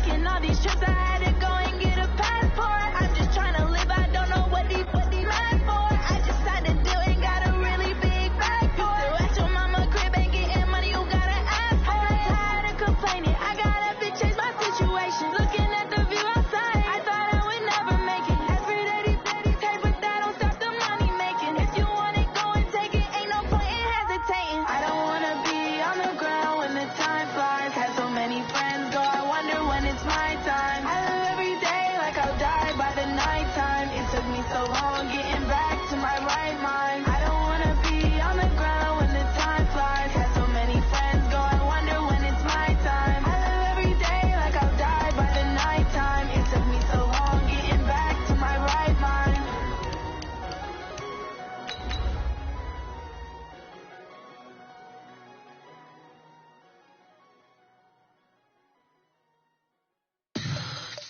Taking all these trips, I had to go and get a passport. I'm just trying to live, I don't know what these mad for. I just had to do it, got a really big bag for it. Still at your mama crib, ain't getting money, you gotta ask for it. I'm tired of complaining, I gotta change my situation. Looking at the view outside, I thought I would never make it. Every day these take, but that don't stop the money making. If you want it, go and take it, ain't no point in hesitating. I don't wanna be on the ground when the time flies. Had so many friends go, I wonder when it's my time. I live every day like I'll die by the nighttime. It took me so long getting back to my right mind. I don't wanna be on the ground when the time flies. Had so many friends go, I wonder when it's my time. I live every day like I'll die by the nighttime. It took me so long getting back to my right mind.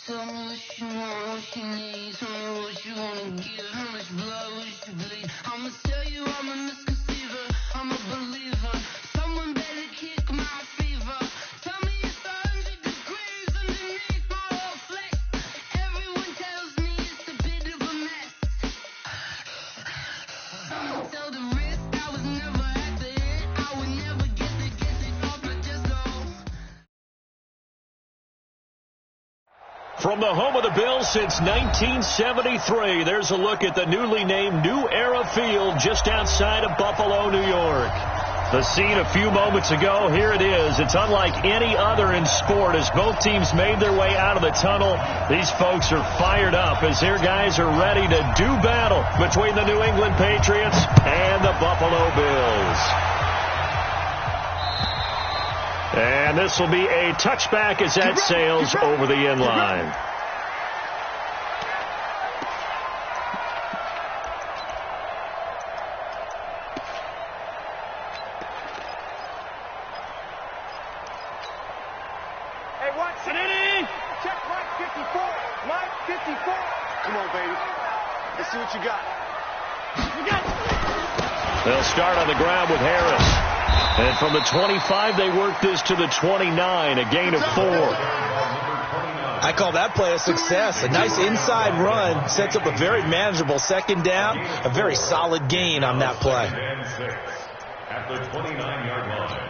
Tell me what you want, what you need. Tell me what you wanna give. How much blood would you bleed? I'ma tell you I'm a misconceiver. I'm a believer. Someone better kick my fever. Tell me it's 100 degrees underneath my whole flex. Everyone tells me it's a bit of a mess. I'ma tell the risk I was never at the end. I would never get it off my chest, though. From the home of the Bills since 1973, there's a look at the newly named New Era Field just outside of Buffalo, New York. The scene a few moments ago, here it is. It's unlike any other in sport as both teams made their way out of the tunnel. These folks are fired up as their guys are ready to do battle between the New England Patriots and the Buffalo Bills. And this will be a touchback as that sails over the end line. Hey, watch it. Check Mike 54. Mike 54. Come on, baby. Let's see what you got. They'll start on the ground with Harris. And from the 25, they work this to the 29, a gain of 4. I call that play a success. A nice inside run sets up a very manageable second down, a very solid gain on that play. At the 29-yard line.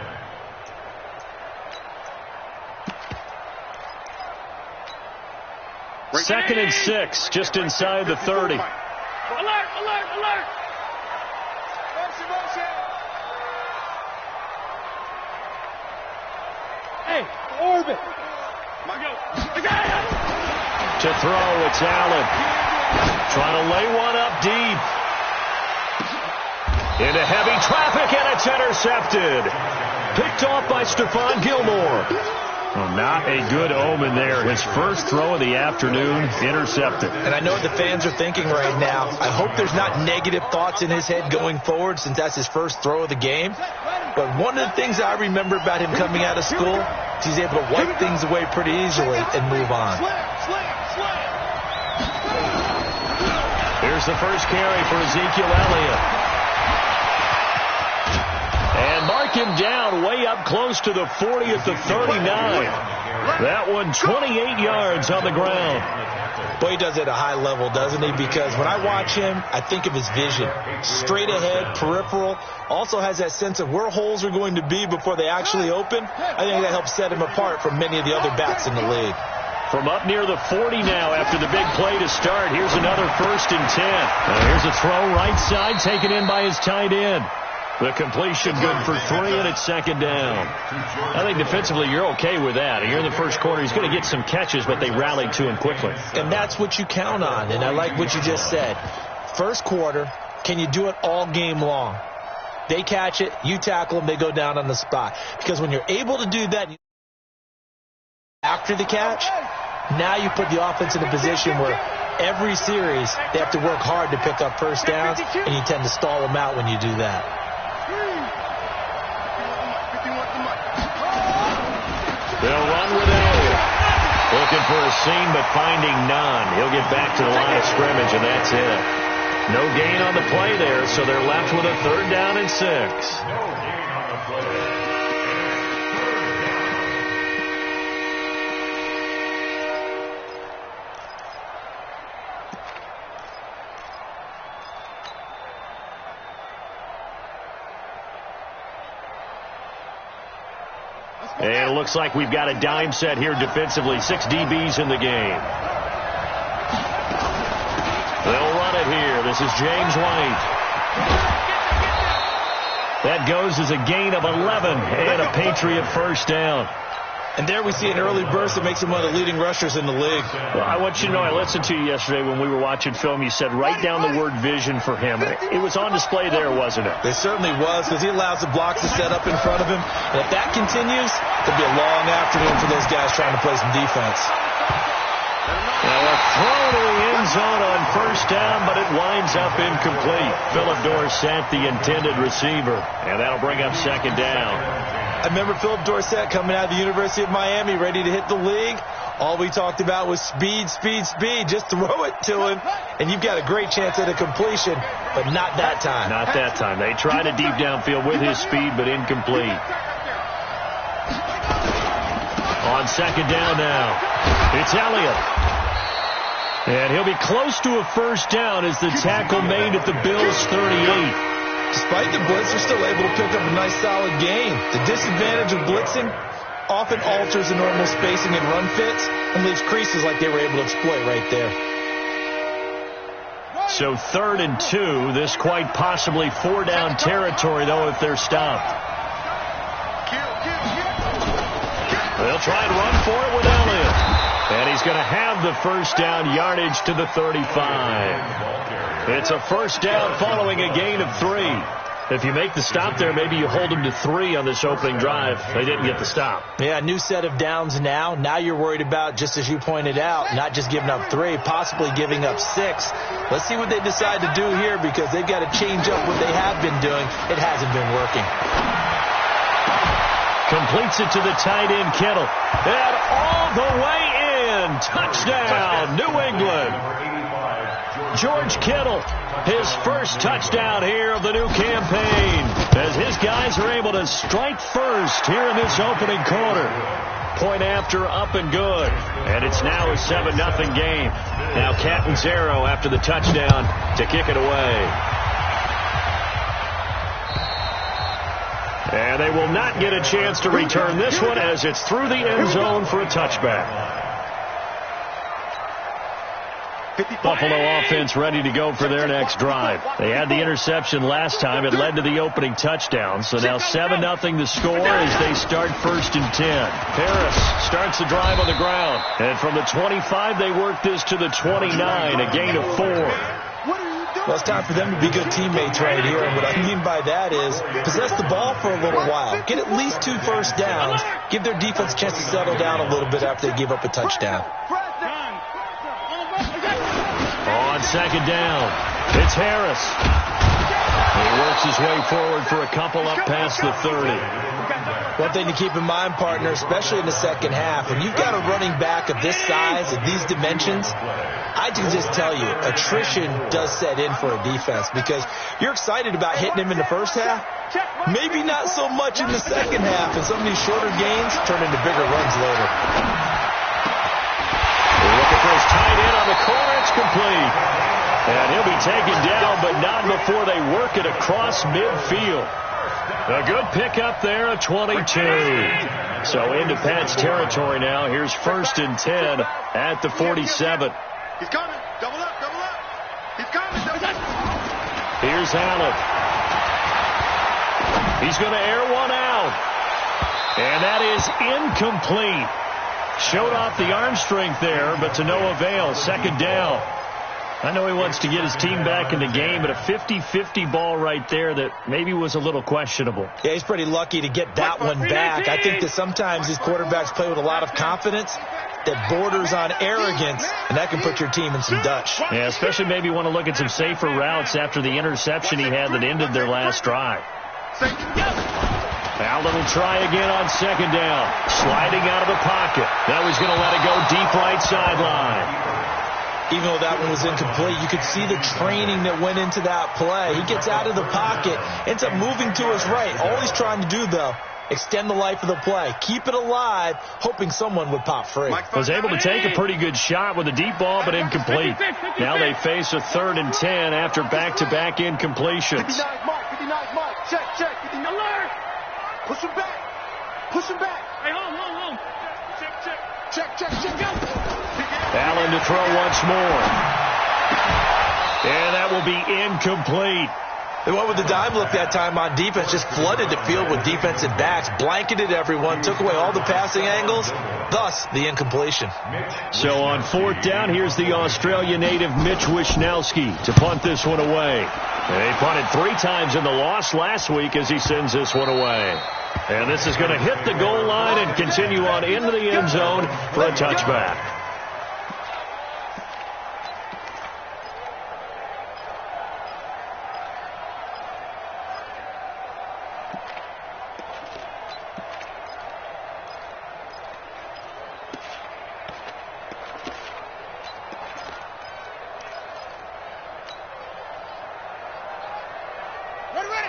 Second and 6, just inside the 30. Alert, alert, alert. Motion, motion. Hey, orbit. To throw, it's Allen. Trying to lay one up deep. Into heavy traffic, and it's intercepted. Picked off by Stephon Gilmore. Well, not a good omen there. His first throw of the afternoon, intercepted. And I know what the fans are thinking right now. I hope there's not negative thoughts in his head going forward since that's his first throw of the game. But one of the things I remember about him coming out of school is he's able to wipe things away pretty easily and move on. Here's the first carry for Ezekiel Elliott. And mark him down way up close to the 40 at the 39. That one 28 yards on the ground. Boy, he does it at a high level, doesn't he? Because when I watch him, I think of his vision. Straight ahead, peripheral. Also has that sense of where holes are going to be before they actually open. I think that helps set him apart from many of the other backs in the league. From up near the 40 now after the big play to start. Here's another 1st and 10. Here's a throw right side taken in by his tight end. The completion good for 3, and it's second down. I think defensively you're okay with that. You're in the first quarter. He's going to get some catches, but they rallied to him quickly. And that's what you count on, and I like what you just said. First quarter, can you do it all game long? They catch it, you tackle them, they go down on the spot. Because when you're able to do that after the catch, now you put the offense in a position where every series they have to work hard to pick up first downs, and you tend to stall them out when you do that. They'll run with Elliott. Looking for a seam, but finding none. He'll get back to the line of scrimmage, and that's it. No gain on the play there, so they're left with a 3rd down and 6. No gain on the play. And it looks like we've got a dime set here defensively. 6 DBs in the game. They'll run it here. This is James White. That goes as a gain of 11 and a Patriot first down. And there we see an early burst that makes him one of the leading rushers in the league. Well, I want you to know, I listened to you yesterday when we were watching film. You said write down the word vision for him. It was on display there, wasn't it? It certainly was, because he allows the blocks to set up in front of him. And if that continues, it'll be a long afternoon for those guys trying to play some defense. Now a throw to the end zone on first down, but it winds up incomplete. Philip Dorsett, the intended receiver. And that'll bring up second down. I remember Philip Dorsett coming out of the University of Miami, ready to hit the league. All we talked about was speed, speed, speed. Just throw it to him, and you've got a great chance at a completion, but not that time. Not that time. They tried a deep downfield with his speed, but incomplete. On second down now, it's Elliott. And he'll be close to a first down as the tackle made at the Bills' 38. Despite the blitz, they're still able to pick up a nice solid gain. The disadvantage of blitzing often alters the normal spacing and run fits and leaves creases like they were able to exploit right there. So 3rd and 2, this quite possibly 4-down territory, though, if they're stopped. They'll try and run for it with Elliott. And he's going to have the first down yardage to the 35. It's a first down following a gain of 3. If you make the stop there, maybe you hold them to 3 on this opening drive. They didn't get the stop. Yeah, new set of downs now. Now you're worried about, just as you pointed out, not just giving up 3, possibly giving up 6. Let's see what they decide to do here, because they've got to change up what they have been doing. It hasn't been working. Completes it to the tight end, Kittle. And all the way in. Touchdown, New England. George Kittle, his first touchdown here of the new campaign, as his guys are able to strike first here in this opening quarter. Point after, up and good. And it's now a 7-0 game. Now Catanzaro after the touchdown to kick it away. And they will not get a chance to return this one, as it's through the end zone for a touchback. Buffalo offense ready to go for their next drive. They had the interception last time. It led to the opening touchdown. So now 7-0 the score as they start 1st and 10. Harris starts the drive on the ground. And from the 25, they work this to the 29, a gain of 4. Well, it's time for them to be good teammates right here. And what I mean by that is possess the ball for a little while. Get at least 2 first downs. Give their defense a chance to settle down a little bit after they give up a touchdown. On second down, it's Harris. He works his way forward for a couple up past the 30. One thing to keep in mind, partner, especially in the second half, when you've got a running back of this size, of these dimensions, I can just tell you, attrition does set in for a defense, because you're excited about hitting him in the first half. Maybe not so much in the second half, and some of these shorter gains turn into bigger runs later. Looking for his tight end on the corner. It's complete. And he'll be taken down, but not before they work it across midfield. A good pickup there, a 22. So into Pat's territory now. Here's 1st and 10 at the 47. He's coming. Double up, double up. He's coming. Double up. Here's Allen. He's going to air one out. And that is incomplete. Showed off the arm strength there, but to no avail. Second down. I know he wants to get his team back in the game, but a 50-50 ball right there that maybe was a little questionable. Yeah, he's pretty lucky to get that one back. I think that sometimes these quarterbacks play with a lot of confidence that borders on arrogance, and that can put your team in some Dutch. Yeah, especially maybe want to look at some safer routes after the interception he had that ended their last drive. Allen will try again on second down. Sliding out of the pocket. Now he's going to let it go deep right sideline. Even though that one was incomplete, you could see the training that went into that play. He gets out of the pocket, ends up moving to his right. All he's trying to do, though, extend the life of the play. Keep it alive, hoping someone would pop free. Was able to take a pretty good shot with a deep ball, but incomplete. Now they face a 3rd and 10 after back-to-back incompletions. 59 mark, check, 59 alert. Push him back. Push him back. Allen to throw once more. And that will be incomplete. They went with the dime look that time on defense, just flooded the field with defensive backs, blanketed everyone, took away all the passing angles, thus the incompletion. So on fourth down, here's the Australia native Mitch Wishnowski to punt this one away. They punted 3 times in the loss last week as he sends this one away. And this is going to hit the goal line and continue on into the end zone for a touchback.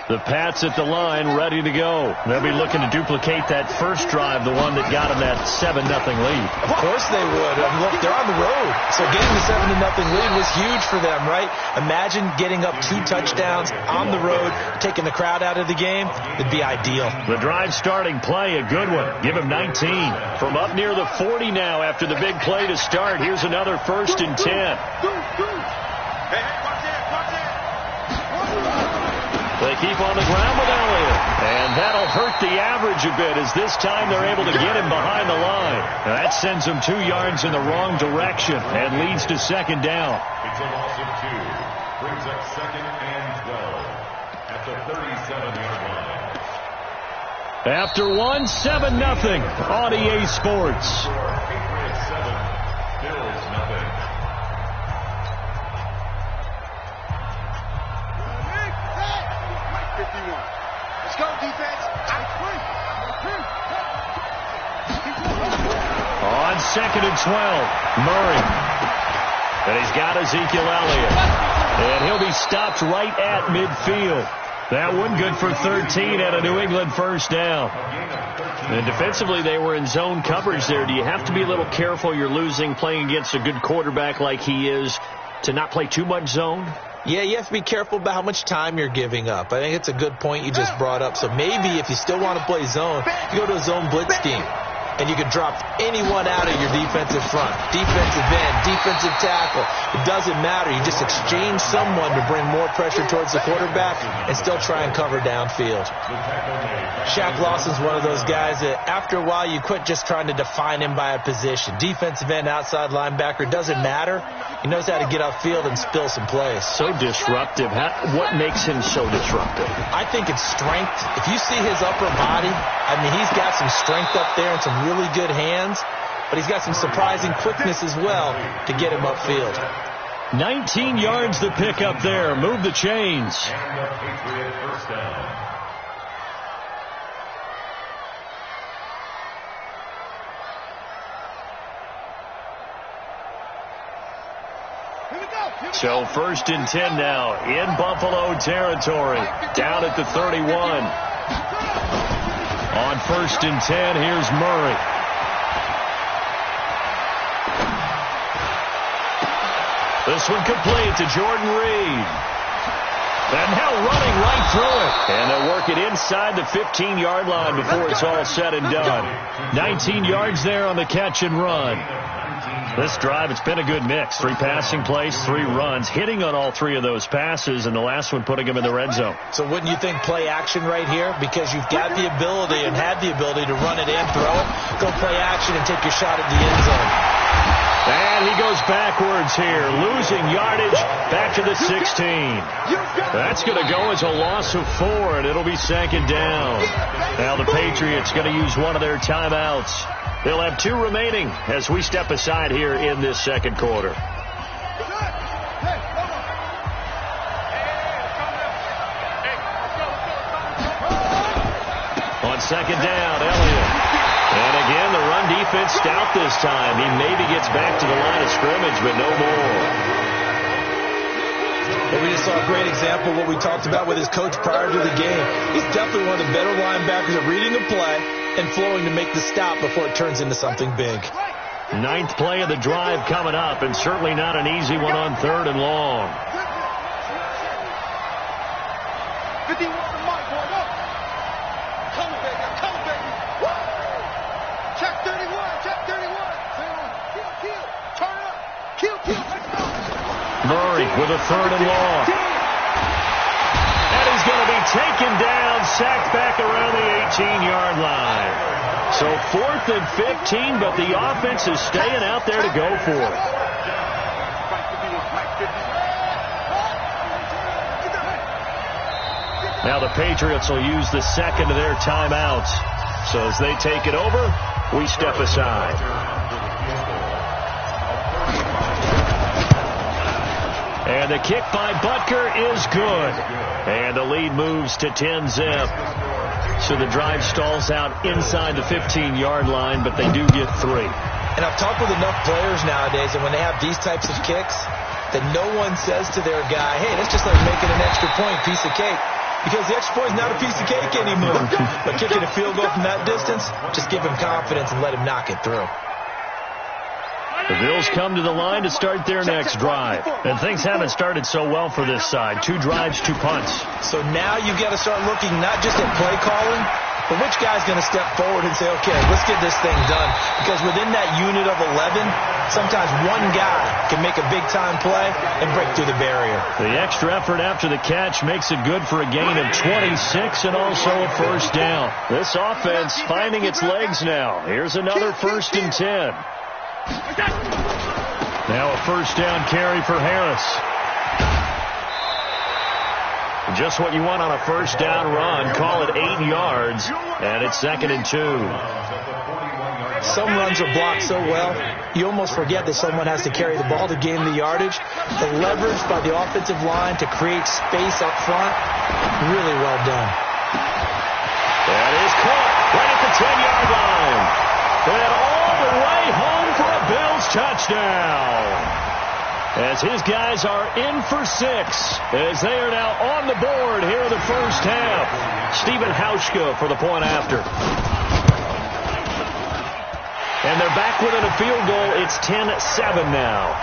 The Pats at the line, ready to go. They'll be looking to duplicate that first drive, the one that got them that 7-0 lead. Of course they would. I mean, look, they're on the road. So getting the 7-0 lead was huge for them, right? Imagine getting up 2 touchdowns on the road, taking the crowd out of the game. It'd be ideal. The drive starting play, a good one. Give him 19. From up near the 40 now after the big play to start. Here's another 1st and 10. They keep on the ground with Elliott. And that'll hurt the average a bit as this time they're able to get him behind the line. Now that sends them 2 yards in the wrong direction and leads to 2nd down. It's a loss of 2. Brings up 2nd and 12 at the 37-yard line. After 1, 7-0 on EA Sports. Patriots 7, Bills nothing. Let's go, defense. On 2nd and 12, Murray. And he's got Ezekiel Elliott. And he'll be stopped right at midfield. That one good for 13 at a New England 1st down. And defensively, they were in zone coverage there. Do you have to be a little careful? You're losing playing against a good quarterback like he is to not play too much zone? Yeah, you have to be careful about how much time you're giving up. I think it's a good point you just brought up. So maybe if you still want to play zone, you go to a zone blitz scheme. And you can drop anyone out of your defensive front, defensive end, defensive tackle. It doesn't matter. You just exchange someone to bring more pressure towards the quarterback and still try and cover downfield. Shaq Lawson's one of those guys that after a while you quit just trying to define him by a position. Defensive end, outside linebacker, doesn't matter. He knows how to get upfield and spill some plays. So disruptive. What makes him so disruptive? I think it's strength. If you see his upper body, I mean, he's got some strength up there and some really good hands, but he's got some surprising quickness as well to get him upfield. 19 yards to pick up there. Move the chains. And the Patriot 1st down. So 1st and 10 now in Buffalo territory. Down at the 31. On 1st and 10, here's Murray. This one complete to Jordan Reed. And now running right through it. And they'll work it inside the 15-yard line before it's all said and done. 19 yards there on the catch and run. This drive, it's been a good mix. 3 passing plays, 3 runs, hitting on all 3 of those passes, and the last one putting him in the red zone. So wouldn't you think play action right here? Because you've got the ability and had the ability to run it and throw it. Go play action and take your shot at the end zone. And he goes backwards here, losing yardage back to the 16. That's going to go as a loss of 4, and it'll be 2nd down. Now the Patriots going to use one of their timeouts. They'll have 2 remaining as we step aside here in this 2nd quarter. On 2nd down, Elliott. And again, the run defense stout this time. He maybe gets back to the line of scrimmage, but no more. Well, we just saw a great example of what we talked about with his coach prior to the game. He's definitely one of the better linebackers at reading a play and flowing to make the stop before it turns into something big. 9th play of the drive coming up, and certainly not an easy one on 3rd and long. 51 Mike, boy, up. Come, baby. Check 31, check 31. with a 3rd and long. And he's going to be taken down, sacked back around the 18-yard line. So 4th and 15, but the offense is staying out there to go for it. Now the Patriots will use the second of their timeouts. So as they take it over, we step aside. And the kick by Butker is good. And the lead moves to 10-zip. So the drive stalls out inside the 15-yard line, but they do get 3. And I've talked with enough players nowadays, and when they have these types of kicks, that no one says to their guy, hey, that's just like making an extra point, piece of cake. Because the extra point is not a piece of cake anymore. But kicking a field goal from that distance, just give him confidence and let him knock it through. The Bills come to the line to start their next drive. And things haven't started so well for this side. 2 drives, 2 punts. So now you got to start looking not just at play calling, but which guy's going to step forward and say, okay, let's get this thing done. Because within that unit of 11, sometimes one guy can make a big-time play and break through the barrier. The extra effort after the catch makes it good for a gain of 26 and also a 1st down. This offense finding its legs now. Here's another 1st and 10. Now a 1st down carry for Harris. Just what you want on a 1st down run. Call it 8 yards, and it's 2nd and 2. Some runs are blocked so well, you almost forget that someone has to carry the ball to gain the yardage. The leverage by the offensive line to create space up front, really well done. That is caught right at the 10-yard line. And all the way home for a Bills touchdown. As his guys are in for 6, as they are now on the board here in the 1st half. Stephen Hauschka for the point after. And they're back within a field goal. It's 10-7 now.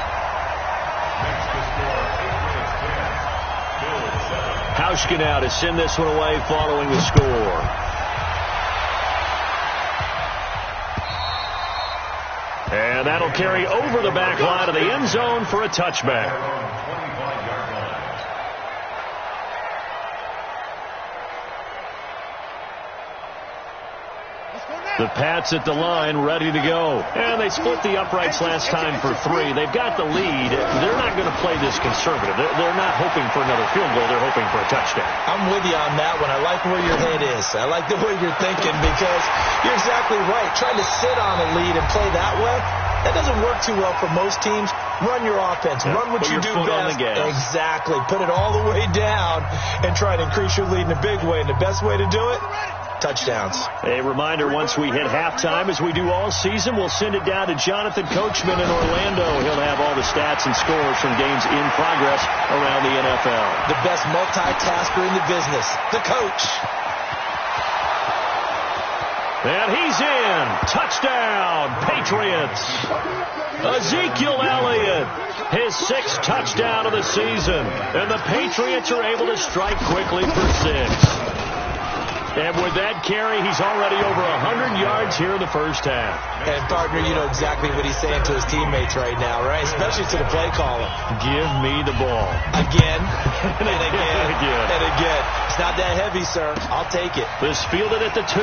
Hauschka now to send this one away following the score. And that'll carry over the back line of the end zone for a touchback. The Pats at the line, ready to go. And they split the uprights last time for 3. They've got the lead. They're not going to play this conservative. They're not hoping for another field goal. They're hoping for a touchdown. I'm with you on that one. I like where your head is. I like the way you're thinking because you're exactly right. Trying to sit on a lead and play that way, that doesn't work too well for most teams. Run your offense. Run what you do best. Exactly. Put it all the way down and try to increase your lead in a big way. And the best way to do it, touchdowns. A reminder, once we hit halftime, as we do all season, we'll send it down to Jonathan Coachman in Orlando. He'll have all the stats and scores from games in progress around the NFL. The best multitasker in the business, the coach. And he's in. Touchdown, Patriots. Ezekiel Elliott, his 6th touchdown of the season. And the Patriots are able to strike quickly for 6. And with that carry, he's already over 100 yards here in the 1st half. And, partner, you know exactly what he's saying to his teammates right now, right? Especially to the play caller. Give me the ball. Again, and again, and again. It's not that heavy, sir. I'll take it. This fielded at the 2.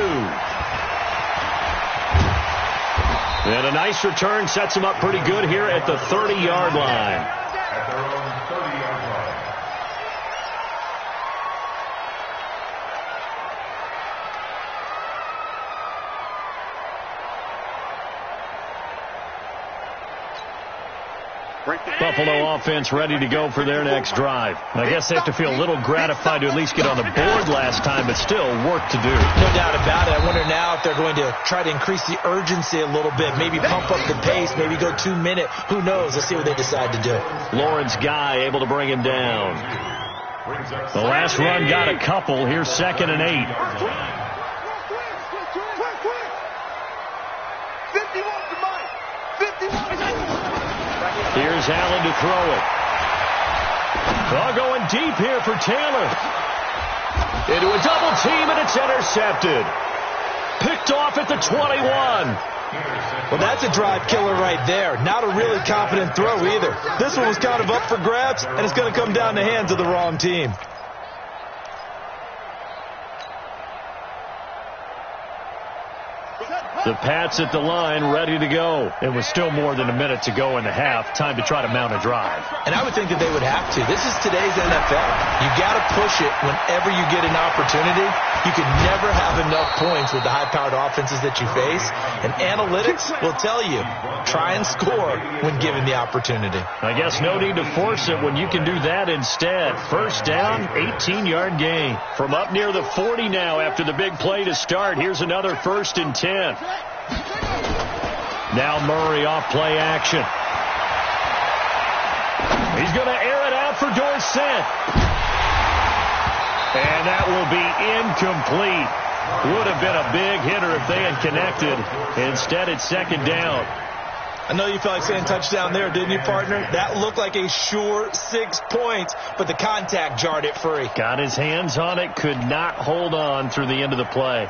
And a nice return sets him up pretty good here at the 30-yard line. At their own 30-yard line. Buffalo offense ready to go for their next drive. I guess they have to feel a little gratified to at least get on the board last time, but still work to do. No doubt about it. I wonder now if they're going to try to increase the urgency a little bit, maybe pump up the pace, maybe go 2 minute. Who knows? Let's see what they decide to do. Lawrence Guy able to bring him down. The last run got a couple. Here's 2nd and 8. Here's Allen to throw it. Oh, going deep here for Taylor. Into a double team, and it's intercepted. Picked off at the 21. Well, that's a drive killer right there. Not a really confident throw either. This one was kind of up for grabs, and it's going to come down the hands of the wrong team. The Pats at the line, ready to go. It was still more than a minute to go in the half. Time to try to mount a drive. And I would think that they would have to. This is today's NFL. You got to push it whenever you get an opportunity. You can never have enough points with the high-powered offenses that you face. And analytics will tell you, try and score when given the opportunity. I guess no need to force it when you can do that instead. First down, 18-yard gain. From up near the 40 now after the big play to start. Here's another 1st and 10. Now Murray off play action. He's going to air it out for Dorsett. And that will be incomplete. Would have been a big hitter if they had connected. Instead, it's 2nd down. I know you felt like saying touchdown there, didn't you, partner? That looked like a sure 6 points, but the contact jarred it free. Got his hands on it, could not hold on through the end of the play.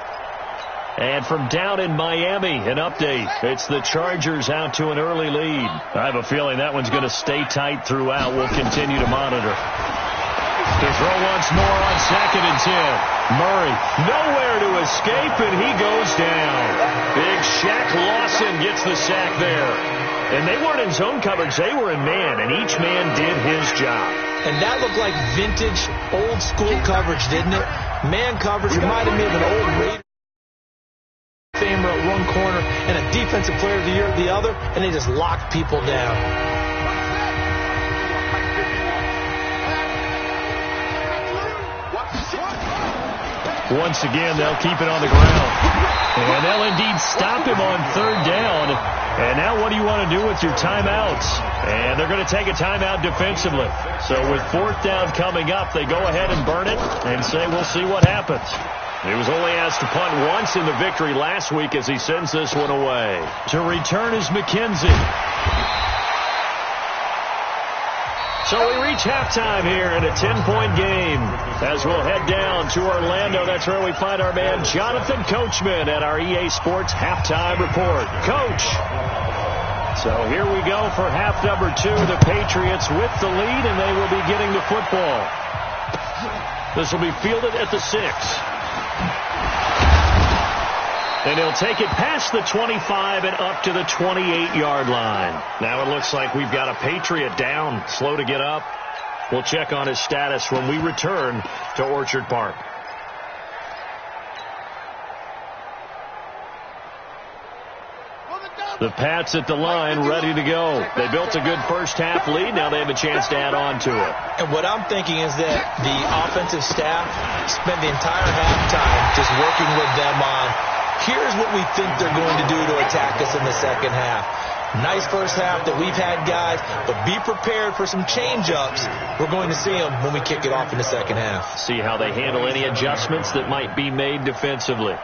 And from down in Miami, an update. It's the Chargers out to an early lead. I have a feeling that one's going to stay tight throughout. We'll continue to monitor. To throw once more on 2nd and 10. Murray nowhere to escape, and he goes down. Big Shaq Lawson gets the sack there. And they weren't in zone coverage. They were in man, and each man did his job. And that looked like vintage, old-school coverage, didn't it? Man coverage reminded me of an old Raider famer at one corner and a defensive player of the year at the other, and they just locked people down. Once again, they'll keep it on the ground. And they'll indeed stop him on 3rd down. And now what do you want to do with your timeouts? And they're going to take a timeout defensively. So with 4th down coming up, they go ahead and burn it and say we'll see what happens. He was only asked to punt once in the victory last week as he sends this one away. To return is McKenzie. So we reach halftime here in a 10-point game. As we'll head down to Orlando, that's where we find our man Jonathan Coachman at our EA Sports Halftime Report. Coach. So here we go for half number 2. The Patriots with the lead, and they will be getting the football. This will be fielded at the 6. And he'll take it past the 25 and up to the 28-yard line. Now it looks like we've got a Patriot down, slow to get up. We'll check on his status when we return to Orchard Park. The Pats at the line, ready to go. They built a good first-half lead. Now they have a chance to add on to it. And what I'm thinking is that the offensive staff spent the entire halftime just working with them on, here's what we think they're going to do to attack us in the second half. Nice first half that we've had, guys, but be prepared for some change-ups. We're going to see them when we kick it off in the second half. See how they handle any adjustments that might be made defensively.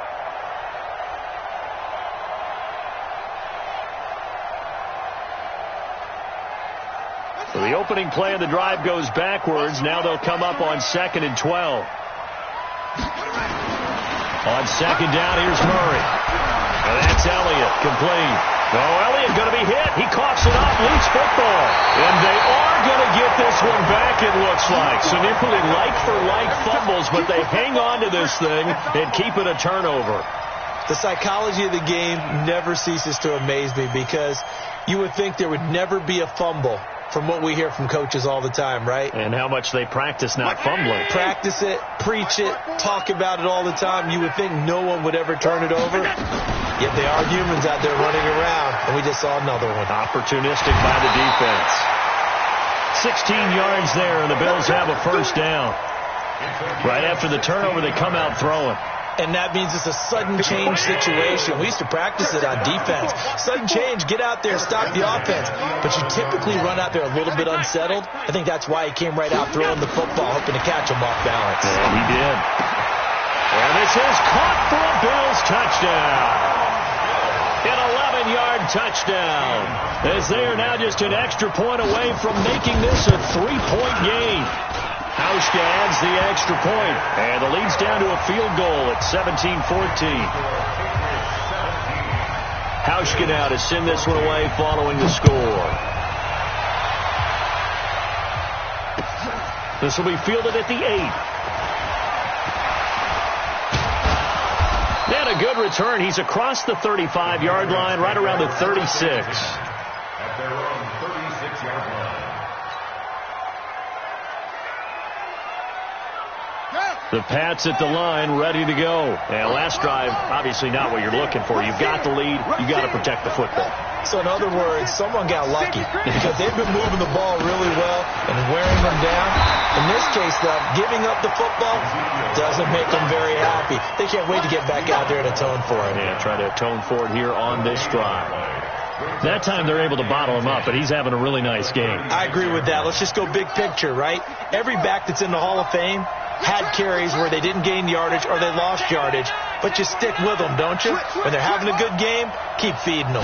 So the opening play of the drive goes backwards. Now they'll come up on 2nd and 12. On 2nd down, here's Murray. And that's Elliott, complete. Oh, Elliott going to be hit. He coughs it up, loose football. And they are going to get this one back, it looks like. So nearly like-for-like fumbles, but they hang on to this thing and keep it a turnover. The psychology of the game never ceases to amaze me because you would think there would never be a fumble from what we hear from coaches all the time, right? And how much they practice not fumbling. Practice it, preach it, talk about it all the time. You would think no one would ever turn it over. Yet they are humans out there running around, and we just saw another one. Opportunistic by the defense. 16 yards there, and the Bills have a first down. Right after the turnover, they come out throwing. And that means it's a sudden change situation. We used to practice it on defense. Sudden change, get out there, stop the offense. But you typically run out there a little bit unsettled. I think that's why he came right out throwing the football, hoping to catch him off balance. Yeah, he did. And this is caught for a Bills touchdown. An 11-yard touchdown. As they are now just an extra point away from making this a 3-point game. Hauschka adds the extra point, and the lead's down to a field goal at 17-14. Hauschka now to send this one away following the score. This will be fielded at the 8. And a good return. He's across the 35-yard line, right around the 36. At their own 36-yard line. The Pats at the line, ready to go. And last drive, obviously not what you're looking for. You've got the lead. You've got to protect the football. So in other words, someone got lucky because they've been moving the ball really well and wearing them down. In this case, though, giving up the football doesn't make them very happy. They can't wait to get back out there and atone for it. Yeah, try to atone for it here on this drive. That time they're able to bottle him up, but he's having a really nice game. I agree with that. Let's just go big picture, right? Every back that's in the Hall of Fame had carries where they didn't gain yardage or they lost yardage, but you stick with them, don't you? When they're having a good game, keep feeding them.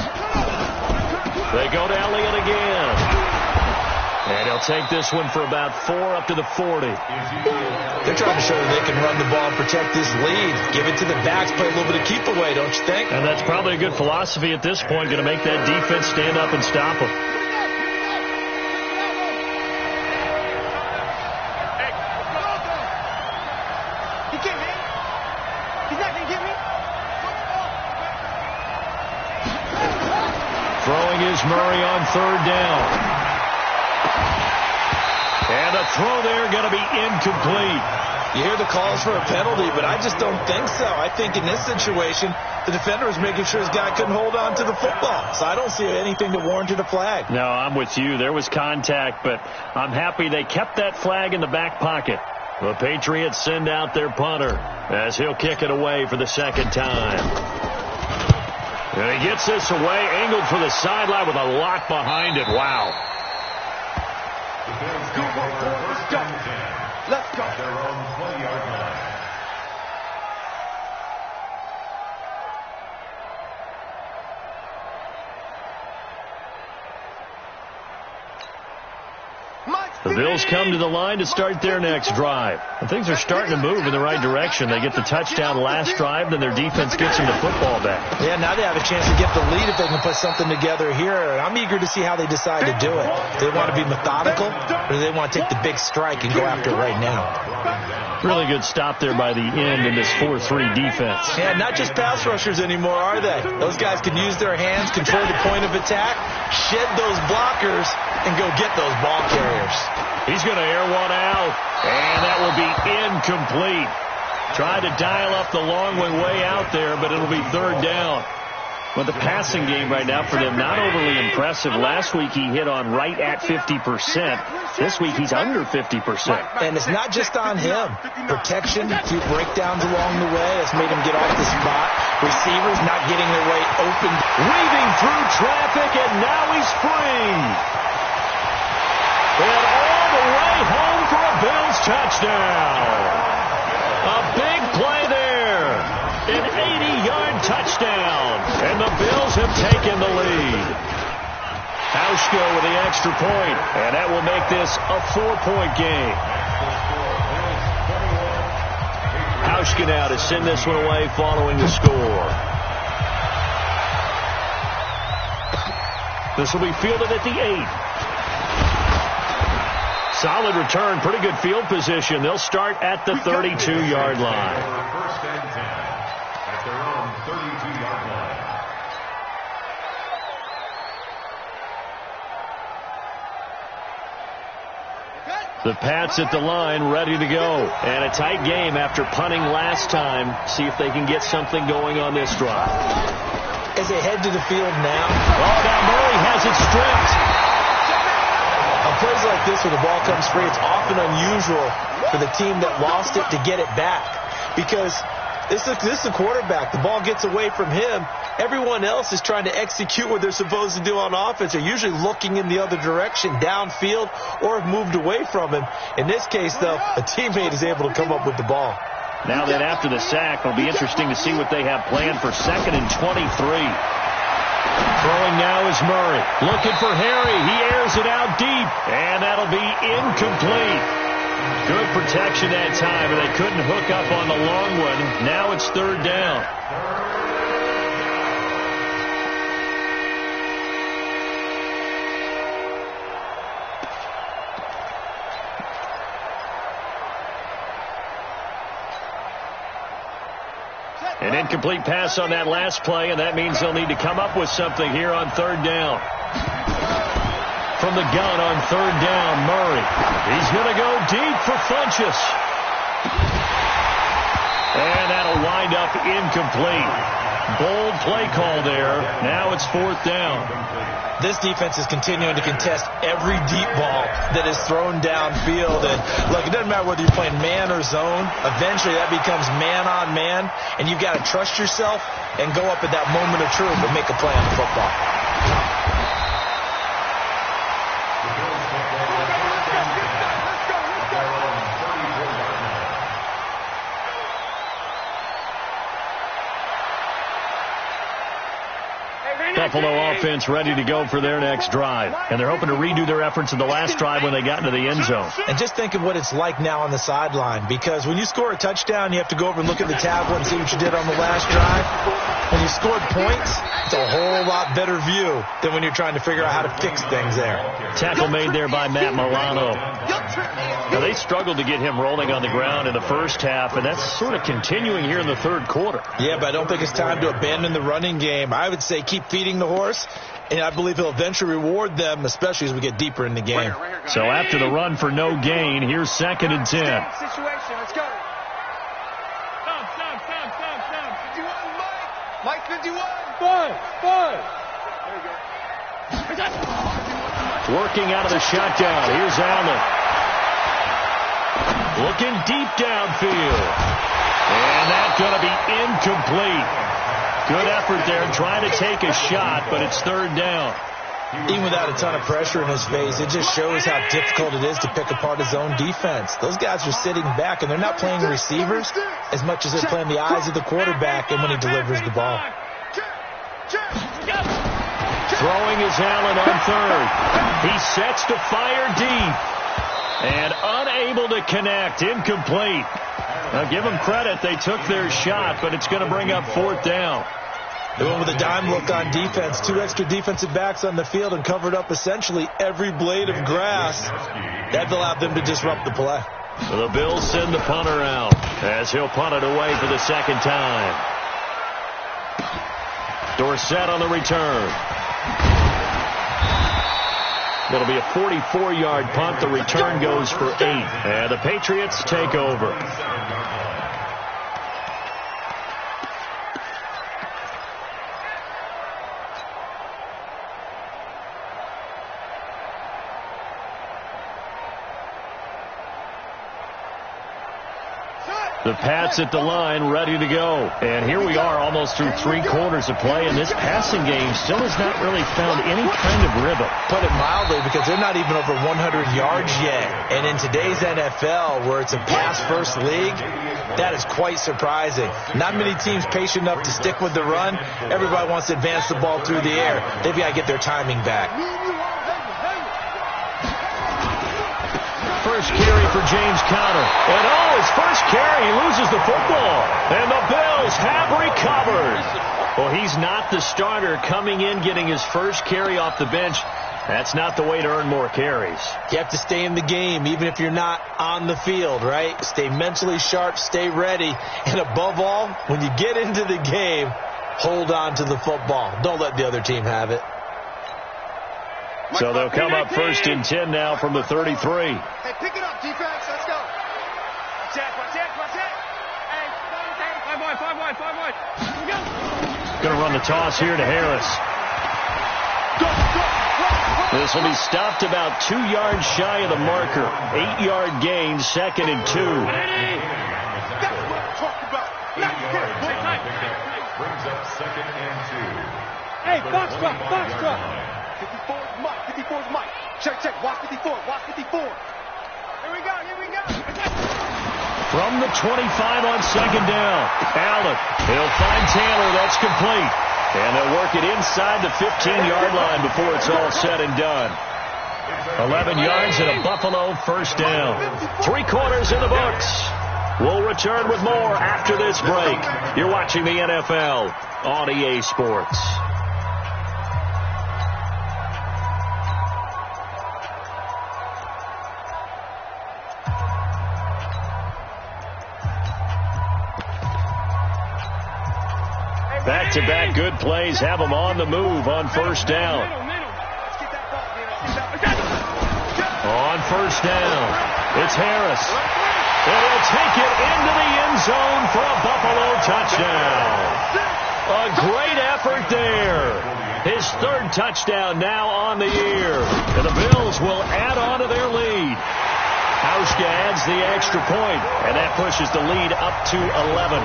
They go to Elliott again. And he'll take this one for about 4 up to the 40. They're trying to show that they can run the ball and protect this lead. Give it to the backs, play a little bit of keep away, don't you think? And that's probably a good philosophy at this point, going to make that defense stand up and stop them. Throwing is Murray on 3rd down. And the throw there going to be incomplete. You hear the calls for a penalty, but I just don't think so. I think in this situation, the defender was making sure his guy couldn't hold on to the football. So I don't see anything that warranted a flag. No, I'm with you. There was contact, but I'm happy they kept that flag in the back pocket. The Patriots send out their punter as he'll kick it away for the second time. And he gets this away, angled for the sideline with a lot behind it. Wow. Let's go. Their own 20-yard line. The Bills come to the line to start their next drive. And things are starting to move in the right direction. They get the touchdown last drive, then their defense gets them the football back. Yeah, now they have a chance to get the lead if they can put something together here. And I'm eager to see how they decide to do it. Do they want to be methodical, or do they want to take the big strike and go after it right now? Really good stop there by the end in this 4-3 defense. Yeah, not just pass rushers anymore, are they? Those guys can use their hands, control the point of attack, shed those blockers, and go get those ball carriers. He's going to air one out, and that will be incomplete. Tried to dial up the long one way out there, but it'll be 3rd down. But the passing game right now for them, not overly impressive. Last week he hit on right at 50%. This week he's under 50%. And it's not just on him. Protection, a few breakdowns along the way. That's made him get off the spot. Receivers not getting their way open. Weaving through traffic, and now he's free. And all the way home for a Bills touchdown. A big play there. An 80-yard touchdown. And the Bills have taken the lead. Hauschka with the extra point. And that will make this a 4-point game. Hauschka now to send this one away following the score. This will be fielded at the 8. Solid return, pretty good field position. They'll start at the 32-yard line. First and 10 at their own 32-yard line. The Pats at the line, ready to go. And a tight game after punting last time. See if they can get something going on this drive. As they head to the field now. Oh, now Murray has it stripped. On plays like this where the ball comes free, it's often unusual for the team that lost it to get it back. Because this is a quarterback. The ball gets away from him. Everyone else is trying to execute what they're supposed to do on offense. They're usually looking in the other direction, downfield, or have moved away from him. In this case, though, a teammate is able to come up with the ball. Now that after the sack, it'll be interesting to see what they have planned for 2nd and 23. Throwing now is Murray. Looking for Harry. He airs it out deep. And that'll be incomplete. Good protection that time, and they couldn't hook up on the long one. Now it's 3rd down. An incomplete pass on that last play, and that means they'll need to come up with something here on third down. From the gun on third down, Murray. He's going to go deep for Funchess. And that'll wind up incomplete. Bold play call there. Now it's fourth down. This defense is continuing to contest every deep ball that is thrown downfield. And look, it doesn't matter whether you're playing man or zone. Eventually that becomes man on man. And you've got to trust yourself and go up at that moment of truth and make a play on the football. Buffalo offense ready to go for their next drive. And they're hoping to redo their efforts in the last drive when they got into the end zone. And just think of what it's like now on the sideline, because when you score a touchdown, you have to go over and look at the tablet and see what you did on the last drive. When you scored points, it's a whole lot better view than when you're trying to figure out how to fix things there. Tackle made there by Matt Milano. Now, they struggled to get him rolling on the ground in the first half, and that's sort of continuing here in the third quarter. Yeah, but I don't think it's time to abandon the running game. I would say keep feeding the horse, and I believe he'll eventually reward them, especially as we get deeper in the game. So after the run for no gain, here's 2nd and 10. Situation, let's go. Stop. 51, Mike. Mike 51. Five. There you go. Working out of the shotgun. Here's Allen. Looking deep downfield. And that's going to be incomplete. Good effort there trying to take a shot, but it's third down. Even without a ton of pressure in his face, it just shows how difficult it is to pick apart his own defense. Those guys are sitting back, and they're not playing receivers as much as they're playing the eyes of the quarterback and when he delivers the ball. Throwing is Allen on third. He sets to fire deep. And unable to connect. Incomplete. Now, give them credit. They took their shot, but it's going to bring up fourth down. They went with a dime look on defense. 2 extra defensive backs on the field and covered up essentially every blade of grass. That allowed them to disrupt the play. The Bills send the punter out as he'll punt it away for the second time. Dorsett on the return. It'll be a 44-yard punt. The return goes for 8. And the Patriots take over. The Pats at the line, ready to go. And here we are almost through 3 quarters of play, and this passing game still has not really found any kind of rhythm. Put it mildly, because they're not even over 100 yards yet. And in today's NFL, where it's a pass-first league, that is quite surprising. Not many teams patient enough to stick with the run. Everybody wants to advance the ball through the air. They've got to get their timing back. First carry for James Conner. And his first carry, he loses the football. And the Bills have recovered. Well, he's not the starter coming in, getting his first carry off the bench. That's not the way to earn more carries. You have to stay in the game, even if you're not on the field, right? Stay mentally sharp, stay ready. And above all, when you get into the game, hold on to the football. Don't let the other team have it. So they'll come up 1st and 10 now from the 33. Hey, pick it up, defense. Let's go. Watch it. Hey, 5 wide. Here we go. Going to run the toss here to Harris. This will be stopped about 2 yards shy of the marker. 8-yard gain, 2nd and 2. That's what I'm talking about. Brings up 2nd and 2. Hey, box truck. 54's Mike. Check. Watch 54. Here we go. From the 25 on 2nd down. Allen. He'll find Taylor. That's complete. And they'll work it inside the 15-yard line before it's all said and done. 11 yards and a Buffalo first down. 3 quarters in the books. We'll return with more after this break. You're watching the NFL on EA Sports. Back-to-back good plays have them on the move on first down. On first down, it's Harris. And he'll take it into the end zone for a Buffalo touchdown. A great effort there. His third touchdown now on the year. And the Bills will add on to their lead. Hauschka adds the extra point, and that pushes the lead up to 11.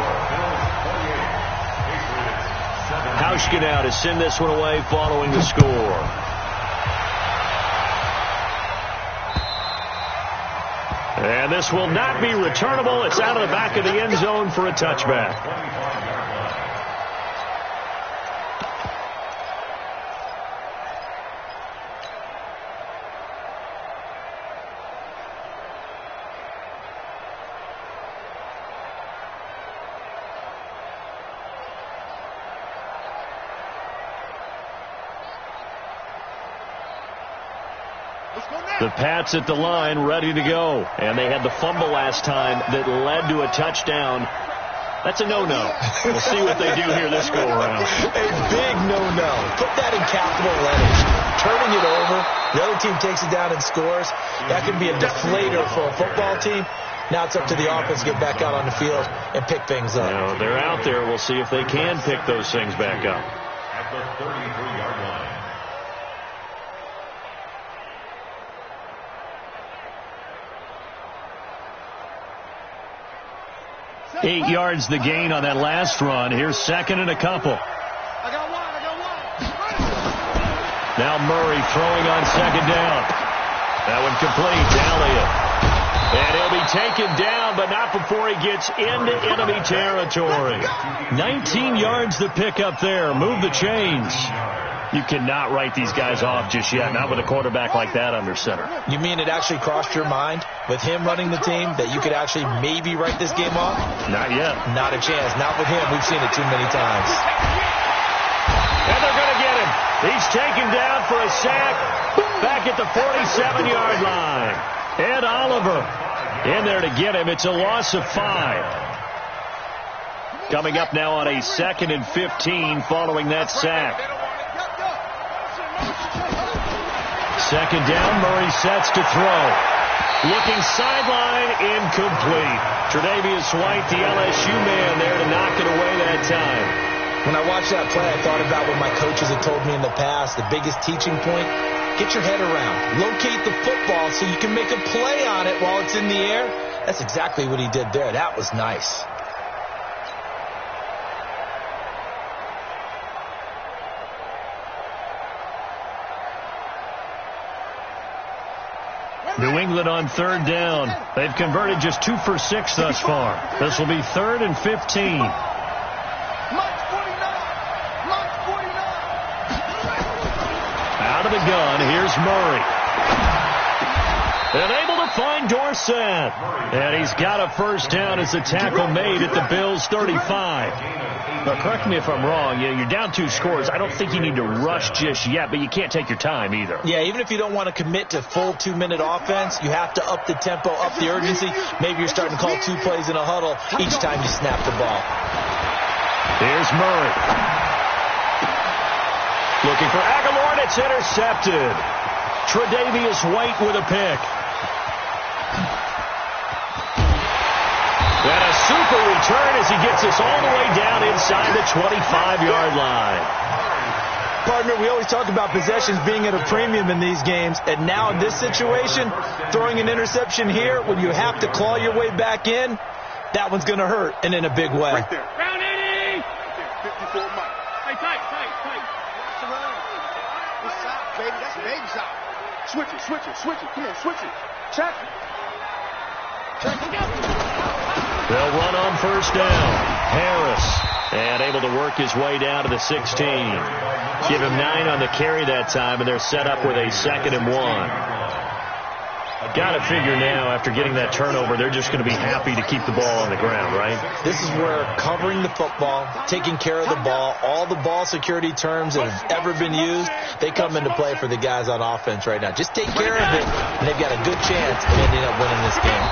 Hauschka now to send this one away following the score. And this will not be returnable. It's out of the back of the end zone for a touchback. The Pats at the line ready to go. And they had the fumble last time that led to a touchdown. That's a no-no. We'll see what they do here this go-around. A big no-no. Put that in capital letters. Turning it over. The other team takes it down and scores. That can be a deflator for a football team. Now it's up to the offense to get back out on the field and pick things up. No, they're out there. We'll see if they can pick those things back up. At the 33-yard line. 8 yards the gain on that last run. Here's second and a couple. I got one. Now Murray throwing on second down. That one complete to Elliott. And he'll be taken down, but not before he gets into enemy territory. 19 yards to pick up there. Move the chains. You cannot write these guys off just yet, not with a quarterback like that under center. You mean it actually crossed your mind with him running the team that you could actually maybe write this game off? Not yet. Not a chance. Not with him. We've seen it too many times. And they're going to get him. He's taken down for a sack back at the 47-yard line. Ed Oliver in there to get him. It's a loss of 5. Coming up now on a 2nd and 15 following that sack. Second down, Murray sets to throw. Looking sideline, incomplete. Tre'Davious White, the LSU man, there to knock it away that time. When I watched that play, I thought about what my coaches had told me in the past. The biggest teaching point, get your head around. Locate the football so you can make a play on it while it's in the air. That's exactly what he did there. That was nice. New England on third down. They've converted just 2 for 6 thus far. This will be 3rd and 15. Out of the gun, here's Murray. And able to find Dorsett. And he's got a first down as the tackle made at the Bills' 35. Now, correct me if I'm wrong. You're down 2 scores. I don't think you need to rush just yet, but you can't take your time either. Yeah, even if you don't want to commit to full 2-minute offense, you have to up the tempo, up the urgency. Maybe you're starting to call 2 plays in a huddle each time you snap the ball. Here's Murray. Looking for Aguilar, and it's intercepted. Tre'Davious White with a pick. And a super return as he gets us all the way down inside the 25-yard line. Partner, we always talk about possessions being at a premium in these games, and now in this situation, throwing an interception here when you have to claw your way back in, that one's going to hurt, and in a big way. Right there. Round 80! 54 Mike. Hey, tight. Watch around. What's out, baby? That's baby shot. Switch it. Come on, switch it. Check it. They'll run on first down. Harris, and able to work his way down to the 16. Give him 9 on the carry that time, and they're set up with a 2nd and 1. Got to figure now, after getting that turnover, they're just going to be happy to keep the ball on the ground, right? This is where covering the football, taking care of the ball, all the ball security terms that have ever been used, they come into play for the guys on offense right now. Just take care of it, and they've got a good chance of ending up winning this game.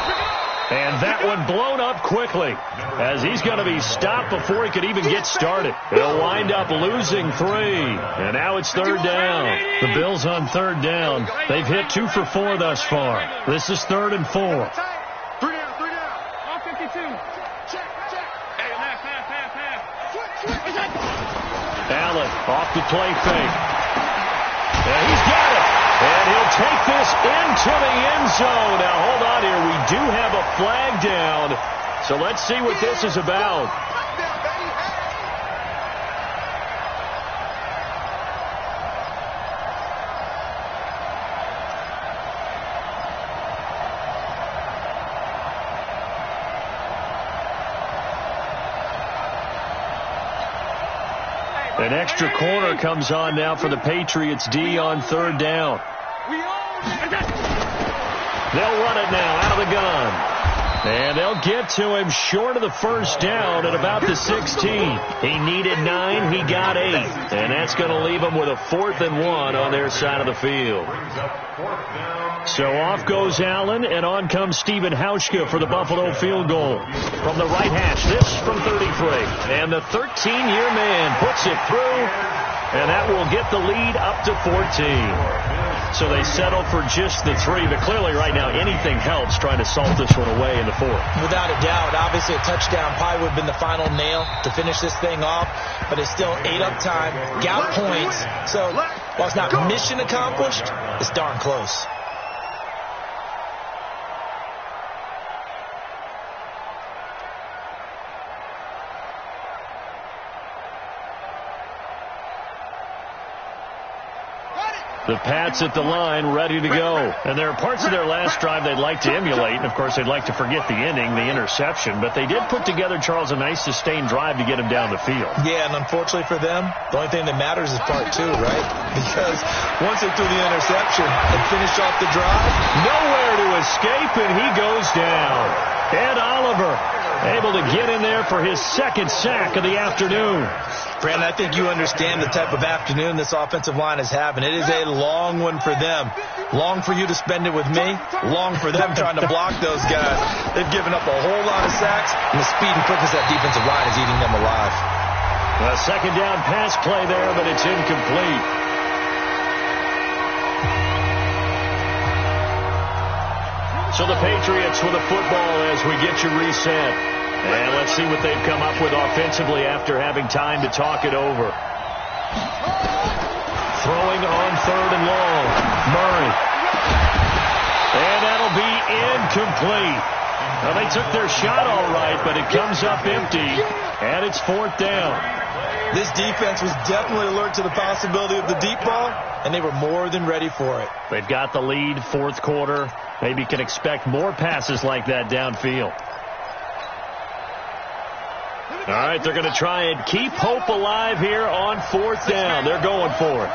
And that one blown up quickly, as he's going to be stopped before he could even get started. He'll wind up losing 3, and now it's 3rd down. The Bills on 3rd down. They've hit 2 for 4 thus far. This is 3rd and 4. 3 down, 3 down. All 52. Check. Hey, pass. Allen off the play fake. And he's got it. And he'll take this into the end zone. Now, hold on here. We do have a flag down. So let's see what this is about. An extra corner comes on now for the Patriots D on 3rd down. They'll run it now out of the gun. And they'll get to him short of the 1st down at about the 16. He needed 9. He got 8. And that's going to leave him with a 4th and 1 on their side of the field. So off goes Allen, and on comes Stephen Hauschka for the Buffalo field goal. From the right hash, this from 33. And the 13-year man puts it through, and that will get the lead up to 14. So they settle for just the 3, but clearly right now anything helps trying to salt this one away in the 4th. Without a doubt, obviously a touchdown probably would have been the final nail to finish this thing off, but it's still 8 up time, got points, so while it's not mission accomplished, it's darn close. The Pats at the line, ready to go. And there are parts of their last drive they'd like to emulate. And, of course, they'd like to forget the ending, the interception. But they did put together, Charles, a nice sustained drive to get him down the field. Yeah, and unfortunately for them, the only thing that matters is part 2, right? Because once they threw the interception and finished off the drive, nowhere to escape, and he goes down. Ed Oliver able to get in there for his 2nd sack of the afternoon. Brandon, I think you understand the type of afternoon this offensive line is having. It is a long one for them. Long for you to spend it with me. Long for them trying to block those guys. They've given up a whole lot of sacks, and the speed and quickness of that defensive line is eating them alive. A 2nd down pass play there, but it's incomplete. So the Patriots with the football as we get you reset. And let's see what they've come up with offensively after having time to talk it over. Throwing on 3rd and long. Murray. And that'll be incomplete. Well, they took their shot all right, but it comes up empty, and it's 4th down. This defense was definitely alert to the possibility of the deep ball, and they were more than ready for it. They've got the lead, 4th quarter. Maybe can expect more passes like that downfield. All right, they're going to try and keep hope alive here on 4th down. They're going for it.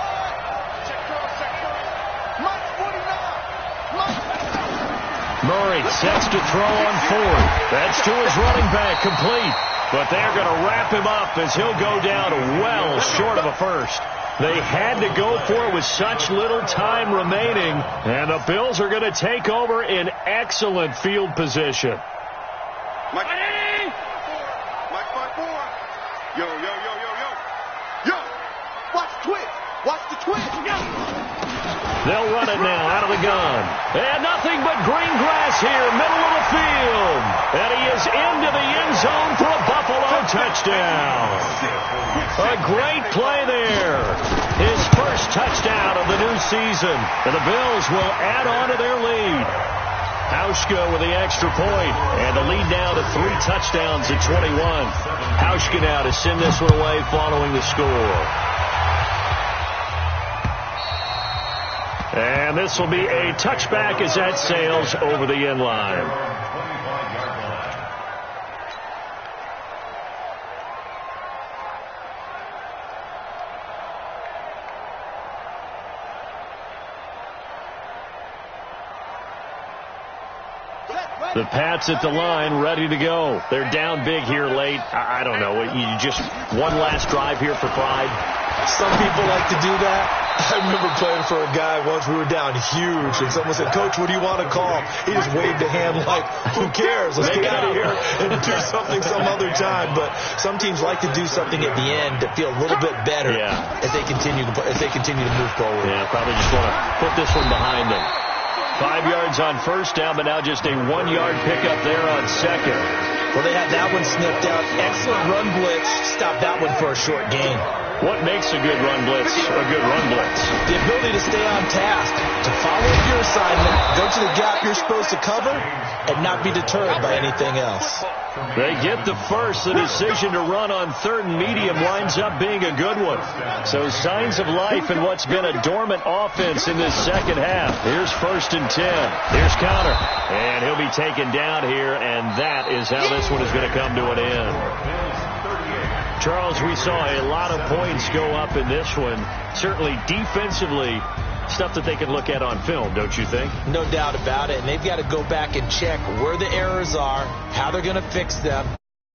Murray sets to throw on 4th. That's to his running back, complete. But they're going to wrap him up as he'll go down well short of a 1st. They had to go for it with such little time remaining, and the Bills are going to take over in excellent field position. Mike 5-4. Yo. Watch the twist. Watch the twist. They'll run it now out of the gun. And nothing but green grass here, middle of the field. And he is into the end zone for a Buffalo touchdown. A great play there. His first touchdown of the new season. And the Bills will add on to their lead. Hauschka with the extra point, and the lead now to 3 touchdowns at 21. Hauschka now to send this one away following the score. And this will be a touchback as that sails over the end line. The Pats at the line, ready to go. They're down big here late. I don't know. You just one last drive here for pride. Some people like to do that. I remember playing for a guy once. We were down huge, and someone said, "Coach, what do you want to call?" He just waved a hand like, "Who cares? Let's get out of here and do something some other time." But some teams like to do something at the end to feel a little bit better as they continue to move forward. Yeah, probably just want to put this one behind them. 5 yards on first down, but now just a 1-yard pickup there on second. Well, they had that one sniffed out. Excellent run blitz. Stop that one for a short gain. What makes a good run blitz a good run blitz? The ability to stay on task, to follow your assignment, go to the gap you're supposed to cover, and not be deterred by anything else. They get the first. The decision to run on third and medium winds up being a good one. So signs of life in what's been a dormant offense in this second half. Here's 1st and 10. Here's Connor. And he'll be taken down here, and that is how this one is going to come to an end. Charles, we saw a lot of points go up in this one. Certainly defensively, stuff that they can look at on film, don't you think? No doubt about it. And they've got to go back and check where the errors are, how they're going to fix them.